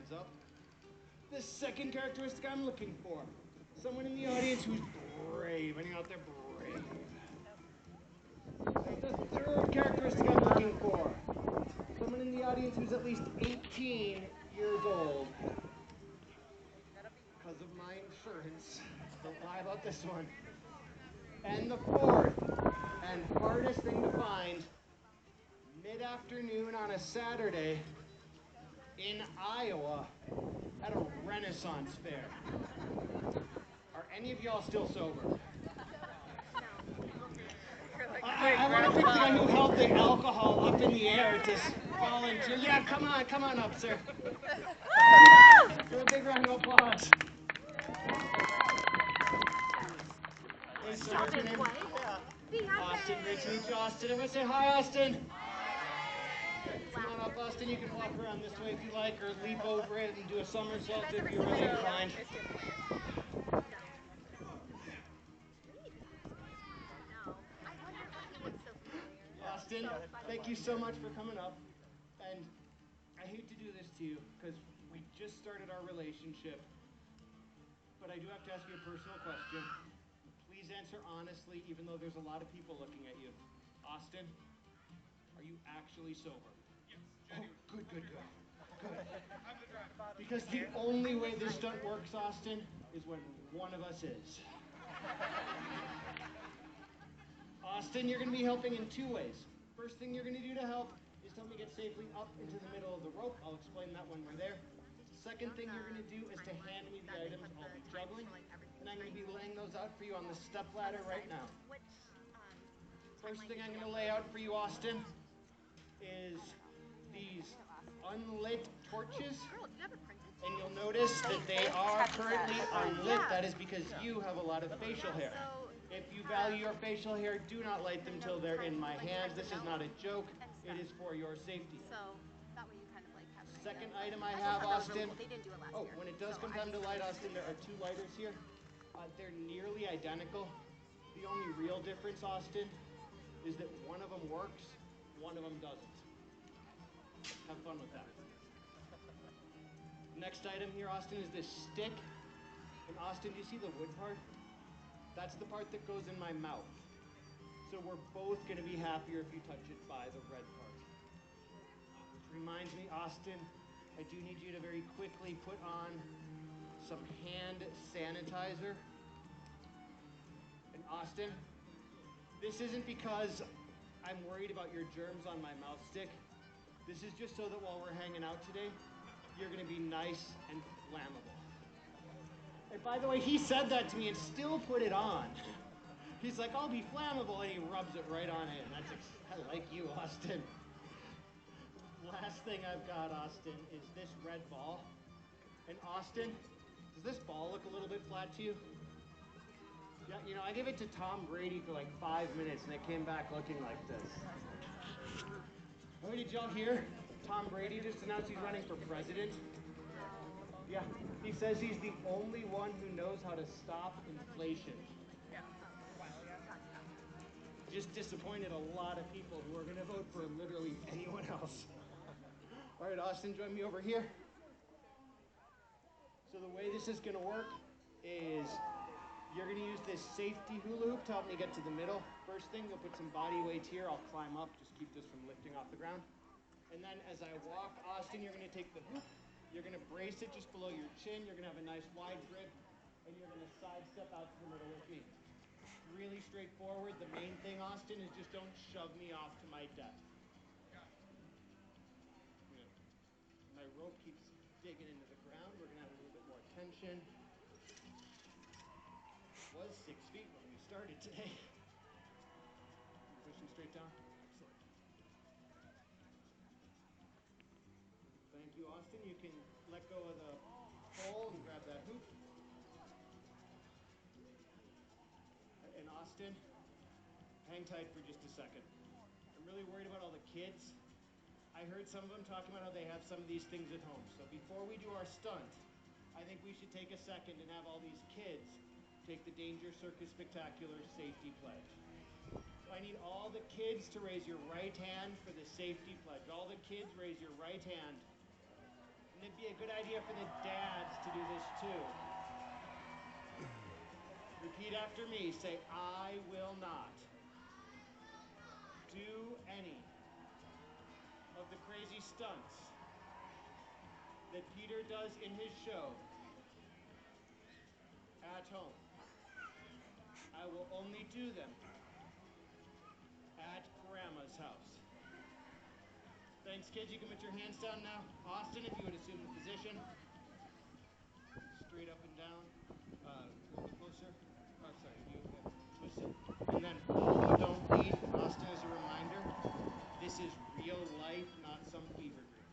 hands up. The second characteristic I'm looking for, someone in the audience who's brave. Anyone out there brave? The third characteristic I'm looking for, someone in the audience who's at least 18 years old. Because of my insurance, don't lie about this one. And the fourth and hardest thing to find, mid-afternoon on a Saturday in Iowa at a Renaissance fair. Are any of y'all still sober? I want to pick the guy who held the alcohol up in the air to volunteer. Yeah, come on up, sir. Give a big round of applause. Hey, sir, what's your name? Austin, great to meet you, Austin. Everyone say hi, Austin. Come on up, Austin. You can walk around this way if you like, or leap over it and do a somersault if you're really inclined. Austin, thank you so much for coming up. And I hate to do this to you because we just started our relationship, but I do have to ask you a personal question. Please answer honestly, even though there's a lot of people looking at you. Austin, are you actually sober? Yes, genuine. Oh, good. Because the only way this stunt works, Austin, is when one of us is. Austin, you're going to be helping in two ways. First thing you're going to do to help is help me get safely up into the middle of the rope. I'll explain that when we're there. Second thing you're going to do is to hand me the items I'll be juggling, and I'm going to be laying those out for you on the step ladder right now. First thing I'm going to lay out for you, Austin, is these unlit torches. And you'll notice that they are currently unlit. That is because you have a lot of facial hair. If you value your facial hair, do not light them till they're in my hands. This is not a joke. It is for your safety. Second item I have, Austin. Oh, when it does come time to light, Austin, there are two lighters here. They're nearly identical. The only real difference, Austin, is that one of them works, one of them doesn't. Have fun with that. Next item here, Austin, is this stick. And Austin, do you see the wood part? That's the part that goes in my mouth. So we're both going to be happier if you touch it by the red part. Which reminds me, Austin, I do need you to very quickly put on some hand sanitizer. And Austin, this isn't because I'm worried about your germs on my mouth stick. This is just so that while we're hanging out today, you're going to be nice and flammable. And by the way, he said that to me and still put it on. He's like, I'll be flammable, and he rubs it right on in. I like you, Austin. Last thing I've got, Austin, is this red ball. And Austin, does this ball look a little bit flat to you? Yeah, you know, I gave it to Tom Brady for like 5 minutes, and it came back looking like this. Oh, did y'all hear? Tom Brady just announced he's running for president. Yeah, he says he's the only one who knows how to stop inflation. Just disappointed a lot of people who are going to vote for literally anyone else. All right, Austin, join me over here. So the way this is going to work is you're going to use this safety hula hoop to help me get to the middle. First thing, you'll put some body weight here. I'll climb up, just keep this from lifting off the ground. And then as I walk, Austin, you're going to take the hoop. You're going to brace it just below your chin. You're going to have a nice wide grip. And you're going to sidestep out to the middle with me. Really straightforward. The main thing, Austin, is just don't shove me off to my death. My rope keeps digging into the ground. We're going to have a little bit more tension. It was 6 feet when we started today. Pushing straight down. Excellent. Thank you, Austin. You can let go of the pole and grab that hoop. And Austin, hang tight for just a second. I'm really worried about all the kids. I heard some of them talking about how they have some of these things at home. So before we do our stunt, I think we should take a second and have all these kids take the Danger Circus Spectacular Safety Pledge. So I need all the kids to raise your right hand for the safety pledge. All the kids raise your right hand. And the Might be a good idea for the dads to do this too. Repeat after me. Say, I will not do any of the crazy stunts that Peter does in his show at home. I will only do them at Grandma's house. Thanks, kids. You can put your hands down now. Austin, if you would assume the position. Straight up and down. A little bit closer. Oh, sorry. You twist it. And then follow, don't lead. Austin, as a reminder, this is real life, not some fever dream.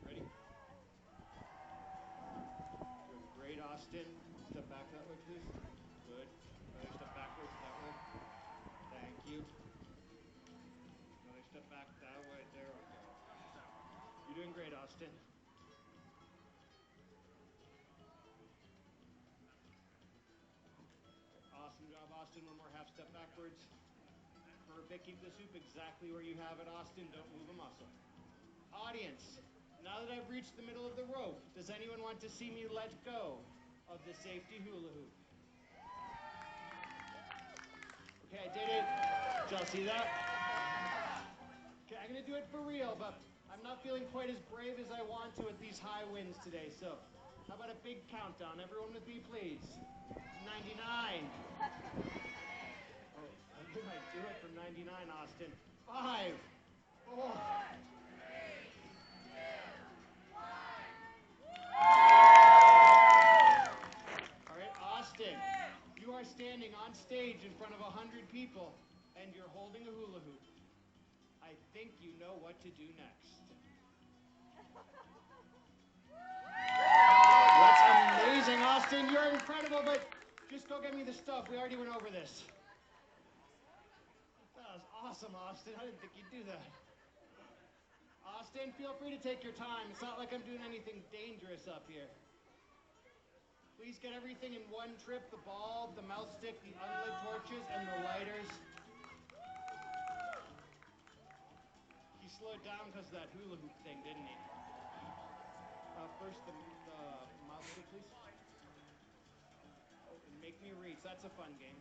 Ready? Doing great, Austin. Step back that way, please. Good. Another step backwards that way. Thank you. Another step back that way. There we go. You're doing great, Austin. Awesome job, Austin. One more half step backwards. Perfect. Keep the soup exactly where you have it, Austin. Don't move a muscle. Audience, now that I've reached the middle of the rope, does anyone want to see me let go of the safety hula hoop? Okay, I did it. Did y'all see that? Okay, I'm gonna do it for real, but I'm not feeling quite as brave as I want to at these high winds today, so how about a big countdown? Everyone with me, please. 99. Oh, I think I do it from 99, Austin. 5, 4, 3, 2, 1. All right, Austin, you are standing on stage in front of 100 people, and you're holding a hula hoop. I think you know what to do next. That's amazing, Austin. You're incredible, but just go get me the stuff. We already went over this. That was awesome, Austin. I didn't think you'd do that. Austin, feel free to take your time. It's not like I'm doing anything dangerous up here. Please get everything in one trip. The bulb, the mouth stick, the unlit torches, and the lighters. He slowed down because of that hula hoop thing, didn't he? First, the mouth stick, please. Oh, and make me reach. That's a fun game.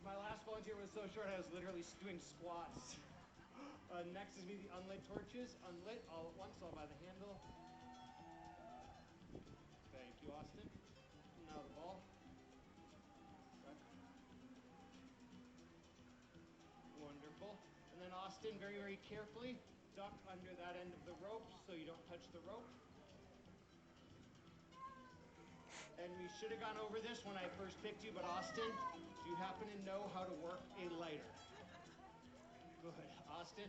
My last volunteer was so short, I was literally doing squats. Next is me, the unlit torches. Unlit all at once, all by the handle. Thank you, Austin. Now the ball. Okay. Wonderful. And then Austin, very, very carefully, duck under that end of the rope so you don't touch the rope. And we should have gone over this when I first picked you, but Austin, do you happen to know how to work a lighter? Good. Austin,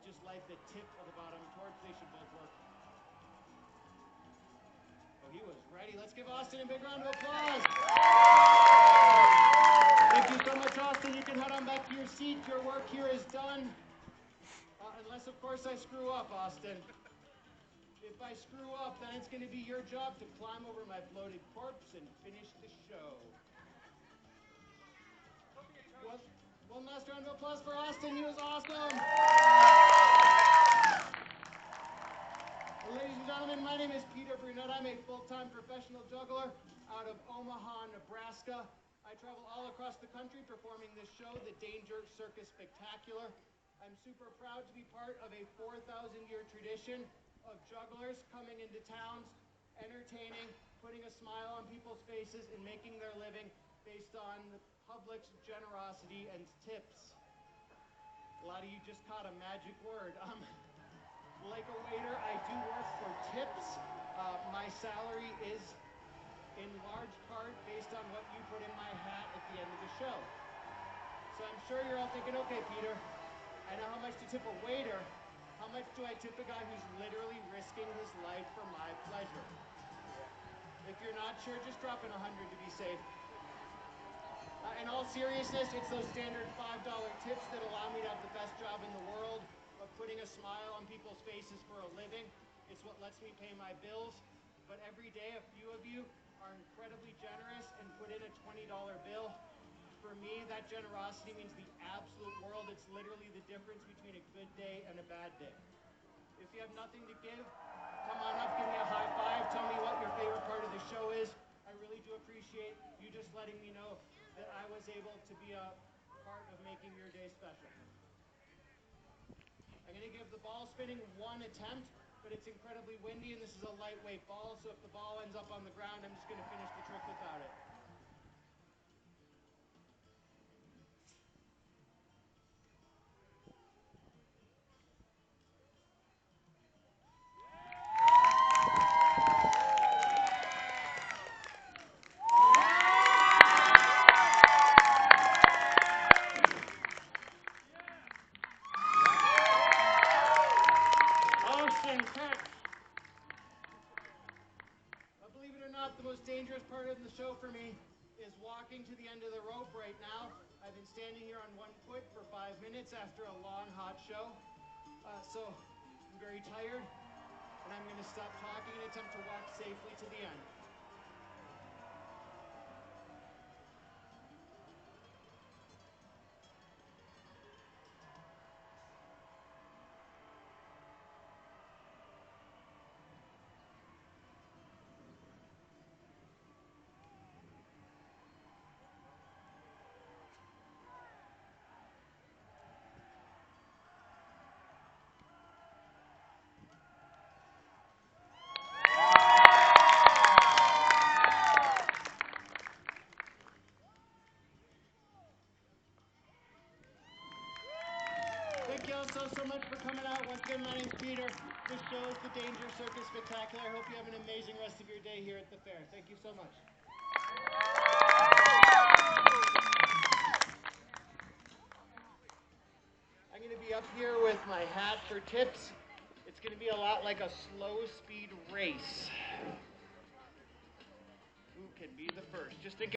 just light the tip of the bottom torch. They should both work. Oh, he was ready. Let's give Austin a big round of applause. Thank you so much, Austin. You can head on back to your seat. Your work here is done. Unless, of course, I screw up, Austin. If I screw up, then it's going to be your job to climb over my floated corpse and finish the show. One last round of applause for Austin. He was awesome. Ladies and gentlemen, my name is Peter Brunette. I'm a full-time professional juggler out of Omaha, Nebraska. I travel all across the country performing this show, the Danger Circus Spectacular. I'm super proud to be part of a 4,000-year tradition of jugglers coming into towns, entertaining, putting a smile on people's faces, and making their living based on the public's generosity and tips. A lot of you just caught a magic word. Like a waiter, I do work for tips. My salary is in large part based on what you put in my hat at the end of the show. So I'm sure you're all thinking, okay, Peter, I know how much to tip a waiter. How much do I tip a guy who's literally risking his life for my pleasure? If you're not sure, just drop in 100 to be safe. In all seriousness, it's those standard $5 tips that allow me to have the best job in the world of putting a smile on people's faces for a living. It's what lets me pay my bills. But every day, a few of you are incredibly generous and put in a $20 bill. For me, that generosity means the absolute world. It's literally the difference between a good day and a bad day. If you have nothing to give, come on up, give me a high five, tell me what your favorite part of the show is. I really do appreciate you just letting me know that I was able to be a part of making your day special. I'm going to give the ball spinning one attempt, but it's incredibly windy and this is a lightweight ball, so if the ball ends up on the ground, I'm just going to finish the trick without it. Believe it or not, the most dangerous part of the show for me is walking to the end of the rope right now. I've been standing here on one foot for 5 minutes after a long, hot show. So I'm very tired, and I'm going to stop talking and attempt to walk safely to the end. Thank you all so much for coming out. Once again, my name's Peter. This show is the Danger Circus Spectacular. I hope you have an amazing rest of your day here at the fair. Thank you so much. I'm going to be up here with my hat for tips. It's going to be a lot like a slow speed race. Who can be the first? Just think